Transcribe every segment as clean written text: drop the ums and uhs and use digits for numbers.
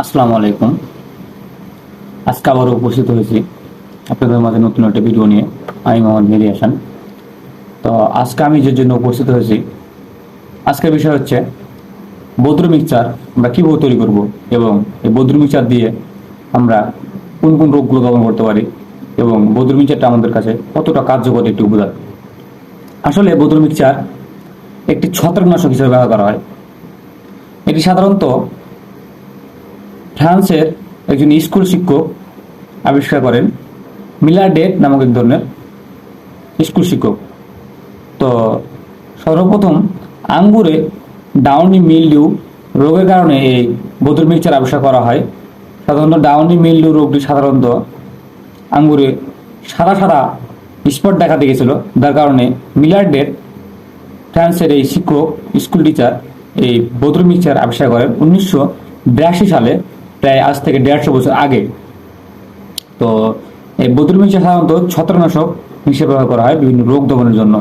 আসসালামু আলাইকুম। আজকে আবারও উপস্থিত হয়েছি আপনাদের মাঝে নতুন একটা ভিডিও নিয়ে। আমি মোহাম্মদ মেহেদী হাসান। তো আজকে আমি যে জন্য উপস্থিত হয়েছি, আজকের বিষয় হচ্ছে বদ্র মিক্সচার আমরা কীভাবে তৈরি করব এবং এই বদ্র মিক্সচার দিয়ে আমরা কোন কোন রোগগুলো দমন করতে পারি এবং বদ্র মিক্সচারটা আমাদের কাছে কতটা কার্যকর একটি উপাদান। আসলে বদ্র মিক্সচার একটি ছত্রাকনাশক হিসেবে ব্যবহার করা হয়। এটি সাধারণত ফ্রান্সের একজন স্কুল শিক্ষক আবিষ্কার করেন, মিলার ডেট নামক এক ধরনের স্কুল শিক্ষক। তো সর্বপ্রথম আঙ্গুরে ডাউনি মিলডিউ রোগের কারণে এই বদ্র মিক্সচার আবিষ্কার করা হয়। সাধারণত ডাউনি মিলডিউ রোগটি সাধারণত আঙ্গুরে সাদা সাদা স্পট দেখা দিয়েছিল, যার কারণে মিলার ডেট ফ্রান্সের এই শিক্ষক স্কুল টিচার এই বদ্র মিক্সচার আবিষ্কার করেন 1982 সালে, প্রায় আজ থেকে 150 বছর আগে। তো এই বদ্র মিক্সচার সাধারণত ছত্রাকনাশক হিসেবে ব্যবহার করা হয় বিভিন্ন রোগ দমনের জন্য।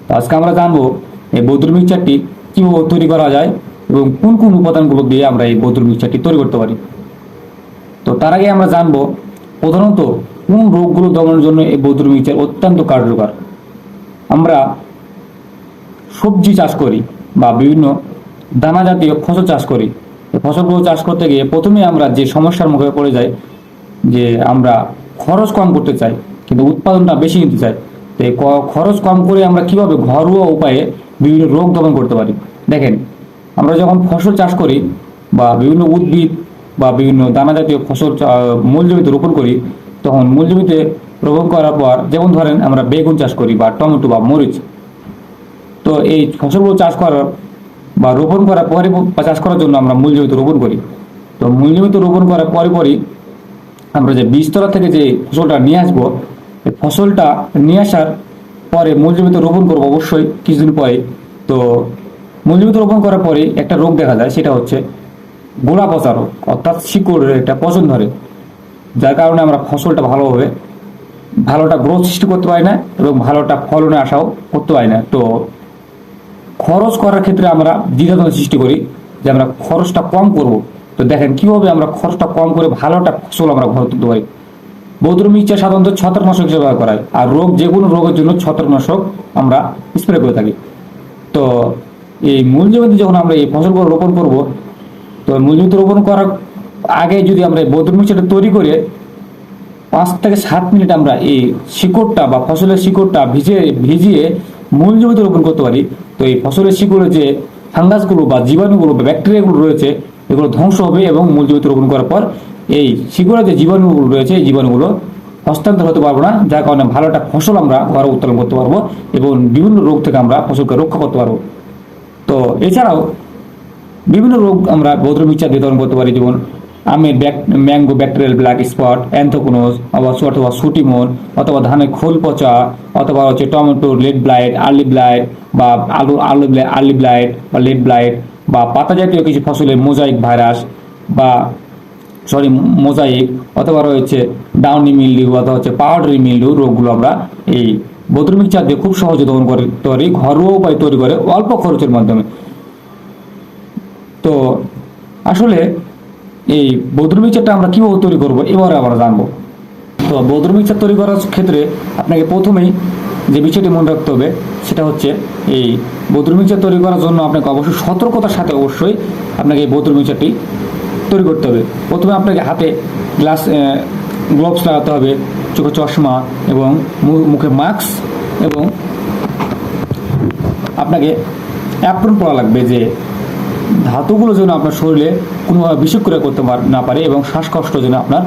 তো আজকে আমরা জানবো এই বদ্র মিক্সচারটি কীভাবে তৈরি করা যায় এবং কোন কোন উপাদানগুলো দিয়ে আমরা এই বদ্র মিক্সচারটি তৈরি করতে পারি। তো তার আগে আমরা জানবো প্রধানত কোন রোগগুলো দমনের জন্য এই বদ্র মিক্সচার অত্যন্ত কার্যকর। আমরা সবজি চাষ করি বা বিভিন্ন দানা জাতীয় ফসল চাষ করি। এই ফসলগুলো চাষ করতে গিয়ে প্রথমে আমরা যে সমস্যার মুখে পড়ে যাই যে আমরা খরচ কম করতে চাই কিন্তু উৎপাদনটা বেশি নিতে চাই। তো এই খরচ কম করে আমরা কিভাবে ঘরোয়া উপায়ে বিভিন্ন রোগ দমন করতে পারি। দেখেন, আমরা যখন ফসল চাষ করি বা বিভিন্ন উদ্ভিদ বা বিভিন্ন দানা জাতীয় ফসল মূল জমিতে রোপণ করি, তখন মূল জমিতে রোপণ করার পর যেমন ধরেন আমরা বেগুন চাষ করি বা টমেটো বা মরিচ। তো এই ফসলগুলো চাষ করার বা রোপণ করার পরে বা চাষ করার জন্য আমরা মূল জমিতে রোপণ করি। তো মূল জমিতে রোপণ করার পরই আমরা যে বীজতলা থেকে যে ফসলটা নিয়ে আসবো, এই ফসলটা নিয়ে আসার পরে মূল জমিতে রোপণ করবো অবশ্যই কিছুদিন পরে। তো মূল জমিতে রোপণ করার পরে একটা রোগ দেখা যায়, সেটা হচ্ছে গোড়া পচা রোগ, অর্থাৎ শিকড়ের একটা পচন ধরে, যার কারণে আমরা ফসলটা ভালোটা গ্রোথ সৃষ্টি করতে পারি না এবং ভালোটা ফলনে আশাও করতে পারি না। তো খরচ করার ক্ষেত্রে আমরা দ্বিধাদ্বন্দ্ব সৃষ্টি করি যে আমরা খরচটা কম করব। তো দেখেন কিভাবে আমরা খরচটা কম করে ভালোটা ফসল আমরা ঘরে তুলতে পারি। বদ্র মিক্সচার সাধারণত ছত্রাকনাশক হিসেবে ব্যবহার করা হয়, আর যে কোনো রোগের জন্য ছত্রাকনাশক আমরা স্প্রে করে থাকি। তো এই মূল জমিতে যখন আমরা এই ফসলগুলো রোপণ করব, তো মূল জমিতে রোপণ করার আগে যদি আমরা এই বদ্র মিক্সচারটা তৈরি করে 5 থেকে 7 মিনিট আমরা এই শিকড়টা বা ফসলের শিকড়টা ভিজিয়ে মূল জমিতে রোপণ করতে পারি, তো এই ফসলের শিকড়ে যে ফাঙ্গাসগুলো বা জীবাণুগুলো বা ব্যাকটেরিয়াগুলো রয়েছে এগুলো ধ্বংস হবে এবং মূল জমিতে রোপণ করার পর এই শিকড়ে যে জীবাণুগুলো রয়েছে এই জীবাণুগুলো হস্তান্তর হতে পারবো না, যার কারণে ভালো একটা ফসল আমরা ঘরে উৎপাদন করতে পারবো এবং বিভিন্ন রোগ থেকে আমরা ফসলকে রক্ষা করতে পারবো। তো এছাড়াও বিভিন্ন রোগ আমরা বদ্র মিক্সচার দিয়ে দমন করতে পারি, যেমন আমের ম্যাঙ্গো ব্যাকটেরিয়াল ব্ল্যাক স্পট, অ্যান্থ্রাকনোজ অথবা সুটিমন, অথবা ধানের খোল পচা, অথবা হচ্ছে টমেটোর লেড ব্লাইট, আর্লি ব্লাইট বা আর্লি ব্লাইট বা লেড ব্লাইট, বা পাতা জাতীয় কিছু ফসলের মোজাইক, অথবা রয়েছে ডাউনি মিলডিউ অথবা হচ্ছে পাউডারি মিলডিউ রোগগুলো আমরা এই বদ্র মিক্সচার দিয়ে খুব সহজে দমন করতে পারি ঘরোয়া উপায় তৈরি করে অল্প খরচের মাধ্যমে। তো আসলে এই বদ্র মিক্সচারটা আমরা কীভাবে তৈরি করবো এবারে আমরা জানবো। তো বদ্র মিক্সচার তৈরি করার ক্ষেত্রে আপনাকে প্রথমেই যে বিষয়টি মনে রাখতে হবে সেটা হচ্ছে এই বদ্র মিক্সচার তৈরি করার জন্য আপনাকে অবশ্যই সতর্কতার সাথে অবশ্যই আপনাকে এই বদ্র মিক্সচারটি তৈরি করতে হবে। প্রথমে আপনাকে হাতে গ্লোভস লাগাতে হবে, চোখে চশমা এবং মুখে মাস্ক, এবং আপনাকে অ্যাপ্রন পরা লাগবে যে ধাতুগুলো যেন আপনার শরীরে কোনোভাবে বিষক্রিয়া করতে না পারে এবং শ্বাসকষ্ট যেন আপনার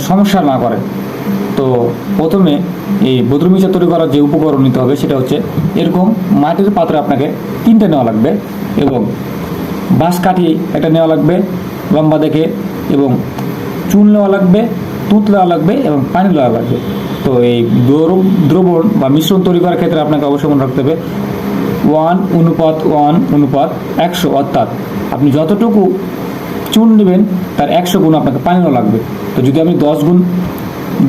সমস্যা না করে। তো প্রথমে এই বদ্র মিক্সচার তৈরি করার যে উপকরণ নিতে হবে সেটা হচ্ছে এরকম মাটির পাত্রে আপনাকে 3টে নেওয়া লাগবে এবং বাঁশকাঠি একটা নেওয়া লাগবে লম্বা দেখে, এবং চুন নেওয়া লাগবে, তুঁত নেওয়া লাগবে এবং পানি নেওয়া লাগবে। তো এই দ্রবণ বা মিশ্রণ তৈরি করার ক্ষেত্রে আপনাকে অবশ্যই মনে রাখতে হবে 1:1:100, অর্থাৎ আপনি যতটুকু চুন নেবেন তার 100 গুণ আপনাকে পানি নেওয়া লাগবে। তো যদি আমি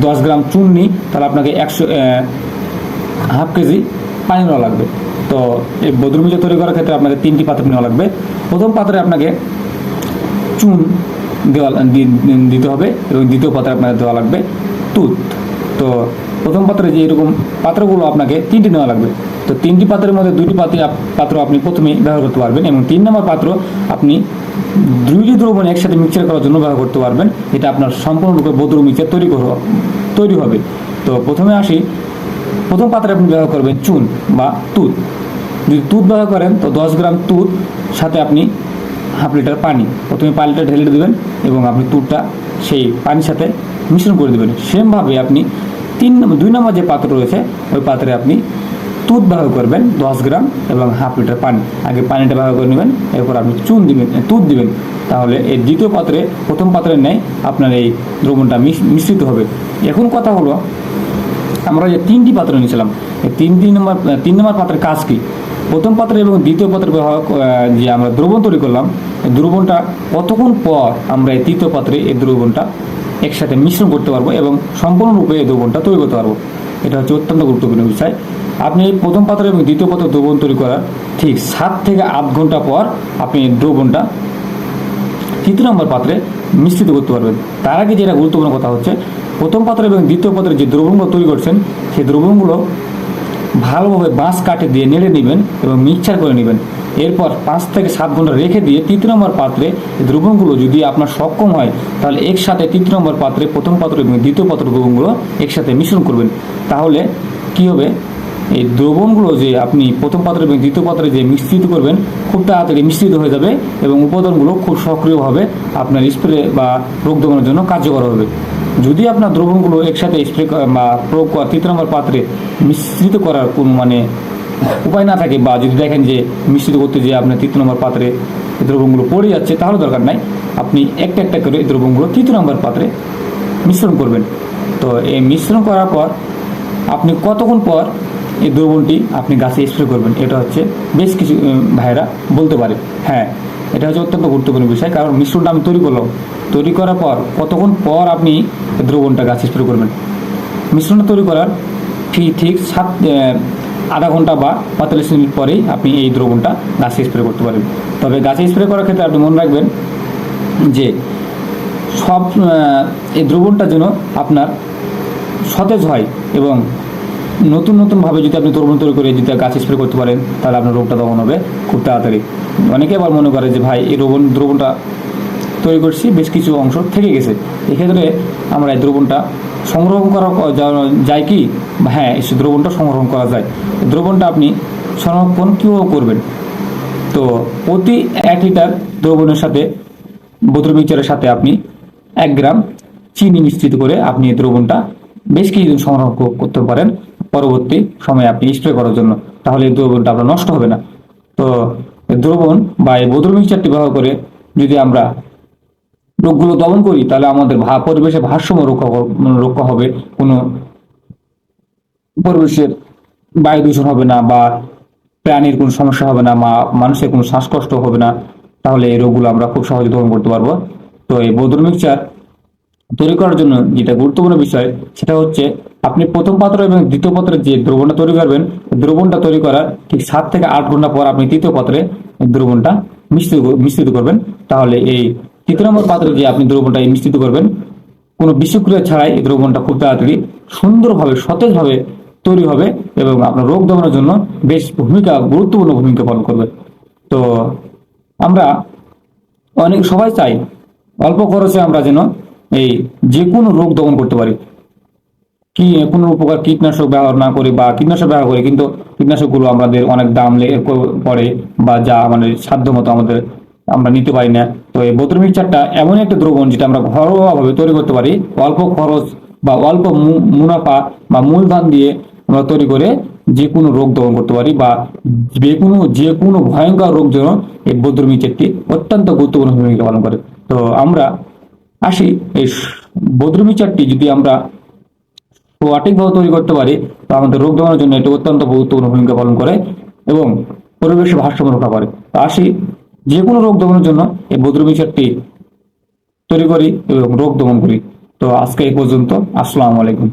10 গ্রাম চুন নিই তাহলে আপনাকে 1/2 কেজি পানি নেওয়া লাগবে। তো এই বদ্র মিক্সচার তৈরি করার ক্ষেত্রে আপনাকে 3টি পাত্র নেওয়া লাগবে। প্রথম পাত্রে আপনাকে চুন দিতে হবে এবং দ্বিতীয় পাত্রে আপনাদের দেওয়া লাগবে তুত। তো প্রথম পাত্রে যে এরকম পাত্রগুলো আপনাকে 3টি নেওয়া লাগবে। তো 3টি পাত্রের মধ্যে 2টি পাত্র আপনি প্রথমে ব্যবহার করতে পারবেন এবং 3 নম্বর পাত্র আপনি 2টি দ্রবণ একসাথে মিক্সচার করার জন্য ব্যবহার করতে পারবেন। এটা আপনার সম্পূর্ণরূপে বদরু মিক্সচার তৈরি হবে। তো প্রথমে আসি, প্রথম পাত্রে আপনি ব্যবহার করবেন চুন বা তুত। যদি তুত ব্যবহার করেন তো 10 গ্রাম তুত সাথে আপনি হাফ লিটার পানি, প্রথমে পানিটা ঢেলে দেবেন এবং আপনি তুতটা সেই পানির সাথে মিশ্রণ করে দেবেন। সেমভাবে আপনি 2 নম্বর যে পাত্র রয়েছে ওই পাত্রে আপনি তুত ব্যবহার করবেন 10 গ্রাম এবং হাফ লিটার পানি। আগে পানিটা ব্যবহার করে নেবেন, এরপর আপনি তুত দিবেন। তাহলে এই দ্বিতীয় পাত্রে প্রথম পাত্রের ন্যায় আপনার এই দ্রবণটা মিশ্রিত হবে। এখন কথা হলো, আমরা যে 3টি পাত্র নিয়েছিলাম, এই 3 নম্বর পাত্রের কাজ কি? প্রথম পাত্রে এবং দ্বিতীয় পাত্রে যে আমরা দ্রবণ তৈরি করলাম, এই দ্রবণটা কতক্ষণ পর আমরা এই তৃতীয় পাত্রে এই দ্রবণটা একসাথে মিশ্রণ করতে পারবো এবং সম্পূর্ণরূপে এই দ্রবণটা তৈরি করতে পারবো। এটা হচ্ছে অত্যন্ত গুরুত্বপূর্ণ বিষয়। আপনি এই প্রথম পাত্র এবং দ্বিতীয় পাত্রে দ্রবণ তৈরি করার ঠিক 7 থেকে 8 ঘন্টা পর আপনি দ্রবণটা তৃতীয় নম্বর পাত্রে মিশ্রিত করতে পারবেন। তার আগে যেটা গুরুত্বপূর্ণ কথা হচ্ছে, প্রথম পাত্র এবং দ্বিতীয় পাত্রে যে দ্রবণগুলো তৈরি করছেন সেই দ্রবণগুলো ভালোভাবে বাঁশ কাঠে দিয়ে নেড়ে নেবেন এবং মিক্সচার করে নেবেন। এরপর 5 থেকে 7 ঘন্টা রেখে দিয়ে তৃতীয় নম্বর পাত্রে দ্রবণগুলো যদি আপনার সক্ষম হয় তাহলে একসাথে তৃতীয় নম্বর পাত্রে প্রথম পাত্র এবং দ্বিতীয় পাত্র দ্রবণগুলো একসাথে মিশ্রণ করবেন। তাহলে কি হবে, এই দ্রবণগুলো যে আপনি প্রথম পাত্র এবং দ্বিতীয় পাত্রে যে মিশ্রিত করবেন খুব তাড়াতাড়ি মিশ্রিত হয়ে যাবে এবং উপাদানগুলো খুব সক্রিয়ভাবে আপনার স্প্রে বা রোগ দমনের জন্য কার্যকর হবে। যদি আপনার দ্রবণগুলো একসাথে স্প্রে বা প্রয়োগ করা তৃতীয় নম্বর পাত্রে মিশ্রিত করার কোনো উপায় না থাকে, বা যদি দেখেন যে মিশ্রিত করতে যেয়ে আপনার তৃতীয় নম্বর পাত্রে দ্রবণগুলো পড়ে যাচ্ছে, তাহলে দরকার নাই, আপনি একটা একটা করে এই দ্রবণগুলো তৃতীয় নম্বর পাত্রে মিশ্রণ করবেন। তো এই মিশ্রণ করার পর আপনি কতক্ষণ পর এই দ্রবণটি আপনি গাছে স্প্রে করবেন, এটা হচ্ছে বেশ কিছু ভাইয়েরা বলতে পারে। হ্যাঁ, এটা হচ্ছে অত্যন্ত গুরুত্বপূর্ণ বিষয়, কারণ মিশ্রণটা আমি তৈরি করলাম, তৈরি করার পর কতক্ষণ পর আপনি দ্রবণটা গাছে স্প্রে করবেন। মিশ্রণটা তৈরি করার ঠিক আধা ঘন্টা বা 45 মিনিট পরেই আপনি এই দ্রবণটা গাছে স্প্রে করতে পারেন। তবে গাছে স্প্রে করার ক্ষেত্রে আপনি মনে রাখবেন যে সব এই দ্রবণটা যেন আপনার সতেজ হয় এবং নতুনভাবে যদি আপনি দ্রবণ তৈরি করে যদি গাছে স্প্রে করতে পারেন তাহলে আপনার রোগটা দমন হবে খুব তাড়াতাড়ি। অনেকে আবার মনে করে যে ভাই এই দ্রবণটা তৈরি করছি, বেশ কিছু অংশ থেকে গেছে, এক্ষেত্রে আমরা এই দ্রবণটা সংরক্ষণ করা যায় কি? হ্যাঁ, এই দ্রবণটা সংরক্ষণ করা যায়। দ্রবণটা আপনি সংরক্ষণ কীভাবে করবেন? তো প্রতি 1 লিটার দ্রবণের সাথে বোতল মিক্সচারের সাথে আপনি 1 গ্রাম চিনি মিশ্রিত করে আপনি এই দ্রবণটা বেশ কিছুদিন সংরক্ষণ করতে পারেন পরবর্তী সময়ে আপনি স্প্রে করার জন্য, তাহলে এই দ্রবণটা আপনার নষ্ট হবে না। তো দ্রবণ বা এই বোতল মিক্সচারটি ব্যবহার করে যদি আমরা রোগগুলো দমন করি তাহলে আমাদের পরিবেশের ভারসাম্য রক্ষা হবে, কোনো পরিবেশের বায়ু দূষণ হবে না বা প্রাণীর কোনো সমস্যা হবে না, মানুষের কোনো শ্বাসকষ্ট হবে না। তাহলে এই রোগগুলো আমরা খুব সহজে দমন করতে পারবো। তো এই বোতল মিক্সচার তৈরি করার জন্য যেটা গুরুত্বপূর্ণ বিষয় সেটা হচ্ছে আপনি প্রথম পাত্র এবং দ্বিতীয় পাত্রে যে দ্রবণটা তৈরি করবেন, দ্রবণটা তৈরি করার ঠিক 7 থেকে 8 ঘন্টা পর আপনি তৃতীয় পাত্রে দ্রবণটা মিশ্রিত করবেন। তাহলে এই তৃতীয় নম্বর পাত্রে যে আপনি দ্রবণটা মিশ্রিত করবেন কোনো বিষক্রিয়া ছাড়াই এই দ্রবণটা খুব তাড়াতাড়ি সুন্দরভাবে সতেজভাবে তৈরি হবে এবং আপনার রোগ দমনের জন্য বেশ গুরুত্বপূর্ণ ভূমিকা পালন করবে। তো আমরা সবাই চাই অল্প খরচে আমরা যেন এই যে কোনো রোগ দমন করতে পারি, কোনো প্রকার কীটনাশক ব্যবহার না করি বা কীটনাশক ব্যবহার করি, কিন্তু কীটনাশকগুলো আমাদের অনেক দাম পড়ে বা যা আমাদের সাধ্য মতো আমরা নিতে পারি না। তো এই বোতল মিক্সচারটা এমন একটা দ্রবণ যেটা আমরা ঘরোয়াভাবে তৈরি করতে পারি, অল্প খরচ বা অল্প মুনাফা বা মূলধন দিয়ে আমরা তৈরি করে যে কোনো রোগ দমন করতে পারি বা যে কোনো ভয়ঙ্কর রোগ যেন এই বোতল মিক্সচারটি অত্যন্ত গুরুত্বপূর্ণ ভূমিকা পালন করে। তো আমরা আসি, এই বোতল মিক্সচারটি যদি আমরা সঠিকভাবে তৈরি করতে পারি তো আমাদের রোগ দমনের জন্য এটি অত্যন্ত গুরুত্বপূর্ণ ভূমিকা পালন করে এবং পরিবেশের ভারসাম্য রক্ষা করে। তো আসি, যে কোনো রোগ দমনের জন্য এই বোতল মিক্সচারটি তৈরি করি এবং রোগ দমন করি। তো আজকে এই পর্যন্ত। আসসালামু আলাইকুম।